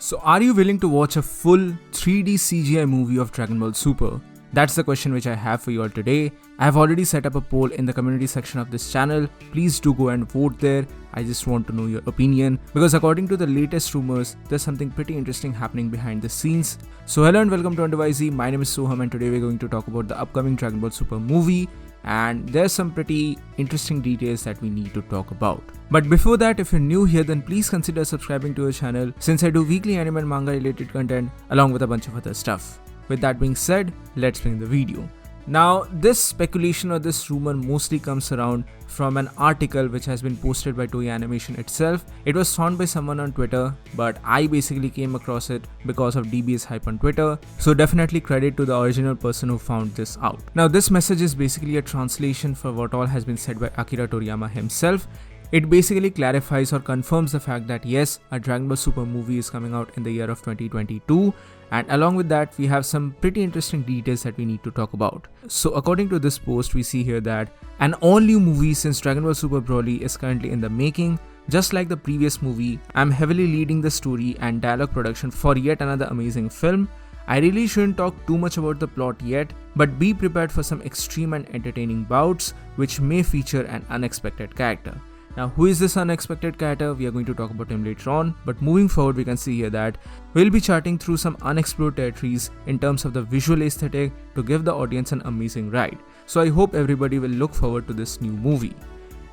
So are you willing to watch a full 3D CGI movie of Dragon Ball Super? That's the question which I have for you all today. I have already set up a poll in the community section of this channel. Please do go and vote there. I just want to know your opinion because according to the latest rumors, there's something pretty interesting happening behind the scenes. So hello and welcome to Under YZ. My name is Soham and today we're going to talk about the upcoming Dragon Ball Super movie. And there's some pretty interesting details that we need to talk about. But before that, if you're new here, then please consider subscribing to our channel since I do weekly anime and manga related content along with a bunch of other stuff. With that being said, let's begin the video. Now, this speculation or this rumor mostly comes around from an article which has been posted by Toei Animation itself. It was found by someone on Twitter, but I basically came across it because of DBS hype on Twitter. So definitely credit to the original person who found this out. Now, this message is basically a translation for what all has been said by Akira Toriyama himself. It basically clarifies or confirms the fact that yes, a Dragon Ball Super movie is coming out in the year of 2022, and along with that we have some pretty interesting details that we need to talk about. So according to this post, we see here that an all new movie since Dragon Ball Super Broly is currently in the making. Just like the previous movie, I'm heavily leading the story and dialogue production for yet another amazing film. I really shouldn't talk too much about the plot yet, but be prepared for some extreme and entertaining bouts which may feature an unexpected character. Now, who is this unexpected character? We are going to talk about him later on, but moving forward we can see here that we'll be charting through some unexplored territories in terms of the visual aesthetic to give the audience an amazing ride. So I hope everybody will look forward to this new movie.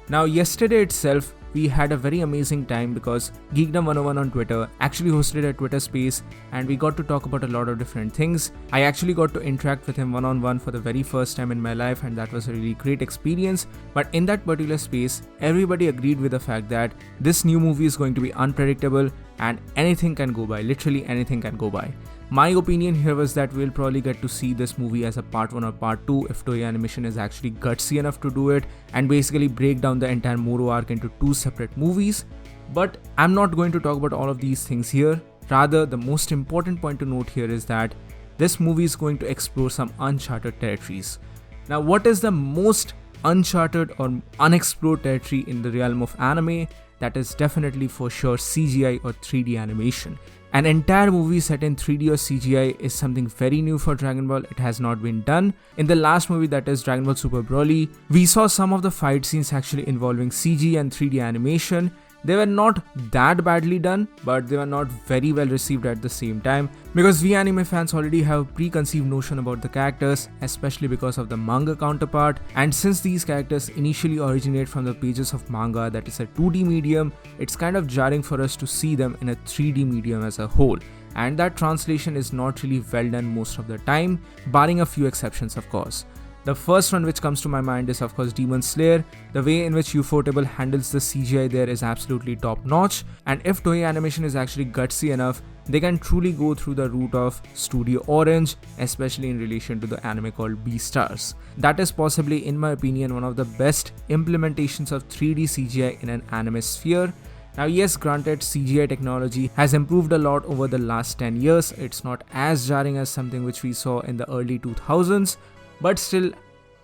Now, yesterday itself we had a very amazing time because Geekdom 101 on Twitter actually hosted a Twitter space and we got to talk about a lot of different things. I actually got to interact with him one-on-one for the very first time in my life and that was a really great experience. But in that particular space, everybody agreed with the fact that this new movie is going to be unpredictable and anything can go by, literally anything can go by. My opinion here was that we'll probably get to see this movie as a part 1 or part 2 if Toei Animation is actually gutsy enough to do it and basically break down the entire Moro arc into 2 separate movies. But I'm not going to talk about all of these things here. Rather, the most important point to note here is that this movie is going to explore some uncharted territories. Now, what is the most uncharted or unexplored territory in the realm of anime? That is definitely for sure CGI or 3D animation. An entire movie set in 3D or CGI is something very new for Dragon Ball. It has not been done. In the last movie, that is Dragon Ball Super Broly, we saw some of the fight scenes actually involving CG and 3D animation. They were not that badly done, but they were not very well received at the same time because we anime fans already have a preconceived notion about the characters, especially because of the manga counterpart. And since these characters initially originate from the pages of manga that is a 2D medium, it's kind of jarring for us to see them in a 3D medium as a whole. And that translation is not really well done most of the time, barring a few exceptions of course. The first one which comes to my mind is of course Demon Slayer. The way in which Ufotable handles the CGI there is absolutely top notch, and if Toei Animation is actually gutsy enough, they can truly go through the route of Studio Orange, especially in relation to the anime called Beastars. That is possibly, in my opinion, one of the best implementations of 3D CGI in an anime sphere. Now yes, granted, CGI technology has improved a lot over the last 10 years. It's not as jarring as something which we saw in the early 2000s. But still,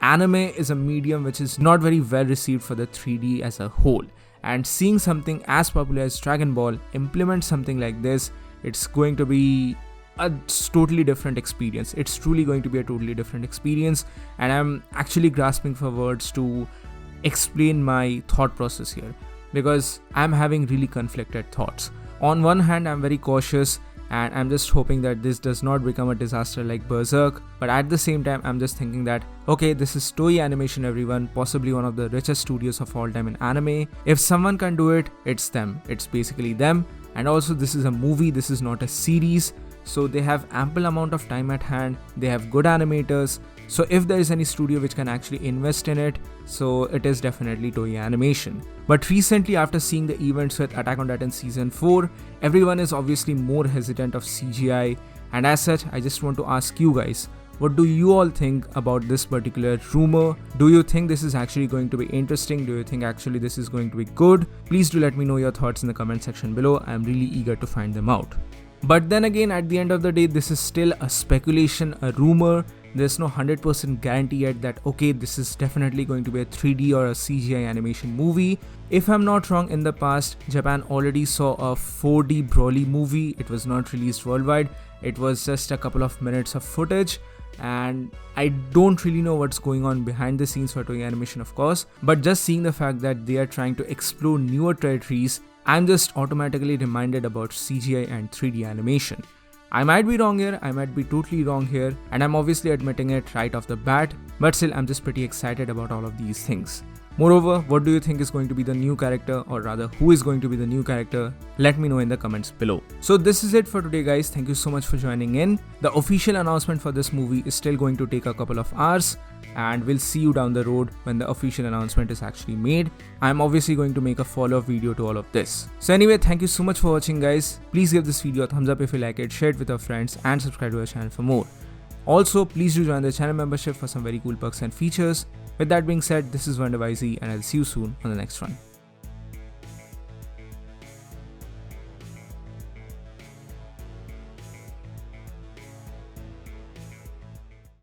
anime is a medium which is not very well received for the 3D as a whole. And seeing something as popular as Dragon Ball implement something like this, it's going to be a totally different experience. It's truly going to be a totally different experience. And I'm actually grasping for words to explain my thought process here because I'm having really conflicted thoughts. On one hand, I'm very cautious and I'm just hoping that this does not become a disaster like Berserk, but at the same time I'm just thinking that okay, this is Toei Animation everyone, possibly one of the richest studios of all time in anime. If someone can do it, it's them, it's basically them. And also this is a movie, this is not a series, so they have ample amount of time at hand, they have good animators. So if there is any studio which can actually invest in it, so it is definitely Toei Animation. But recently, after seeing the events with Attack on Titan Season 4, everyone is obviously more hesitant of CGI, and as such, I just want to ask you guys, what do you all think about this particular rumor? Do you think this is actually going to be interesting? Do you think actually this is going to be good? Please do let me know your thoughts in the comment section below. I am really eager to find them out. But then again, at the end of the day, this is still a speculation, a rumor, There's no 100% guarantee yet that okay, this is definitely going to be a 3D or a CGI animation movie. If I'm not wrong, in the past, Japan already saw a 4D Broly movie. It was not released worldwide. It was just a couple of minutes of footage, and I don't really know what's going on behind the scenes for Toei Animation, of course, but just seeing the fact that they are trying to explore newer territories, I'm just automatically reminded about CGI and 3D animation. I might be wrong here, I might be totally wrong here, and I'm obviously admitting it right off the bat, but still I'm just pretty excited about all of these things. Moreover, what do you think is going to be the new character, or rather who is going to be the new character? Let me know in the comments below. So this is it for today guys, thank you so much for joining in. The official announcement for this movie is still going to take a couple of hours, and we'll see you down the road when the official announcement is actually made. I'm obviously going to make a follow-up video to all of this. So anyway, thank you so much for watching guys. Please give this video a thumbs up if you like it, share it with your friends, and subscribe to our channel for more. Also, please do join the channel membership for some very cool perks and features. With that being said, this is WonderYZ, and I'll see you soon on the next one.